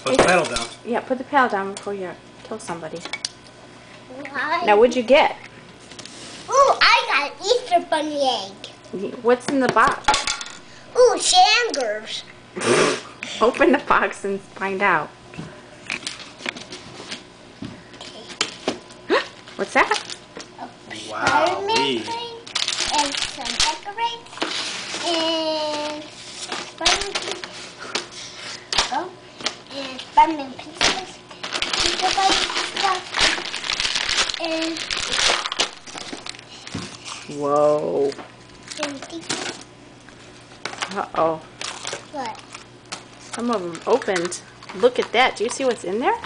Put the paddle down. Yeah, put the paddle down before you kill somebody. Why? Now, what'd you get? Ooh, I got an Easter bunny egg. What's in the box? Ooh, Sanders. Open the box and find out. What's that? Spider-Man thing, and some decorates, and Spider-Man oh, and Spider-Man pencils, stuff, and Whoa. Uh-oh. What? Some of them opened. Look at that. Do you see what's in there?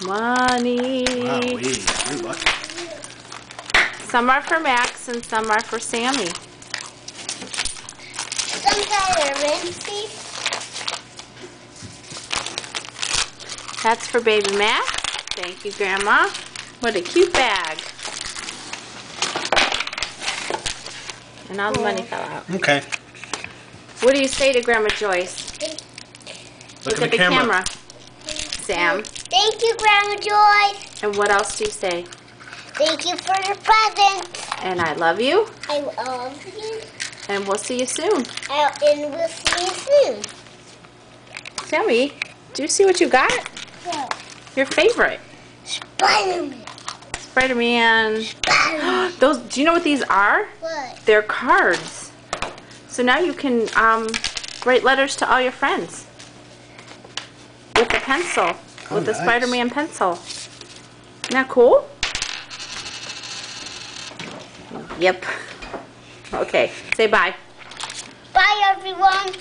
Money. Wow, you're lucky. Some are for Max and some are for Sammy. Some kind of rinse. That's for baby Max. Thank you, Grandma. What a cute bag. And all the money fell out. Okay. What do you say to Grandma Joyce? Look at the camera. Sam. Thank you, Grandma Joyce. And what else do you say? Thank you for the present. And I love you. I love you. And we'll see you soon. And we'll see you soon. Sammy, do you see what you got? What? Your favorite. Spider-Man. Spider-Man. Spider-Man. Those. Do you know what these are? What? They're cards. So now you can write letters to all your friends with a pencil, with the nice. Spider-Man pencil. Isn't that cool? Yep. Okay. Say bye. Bye, everyone.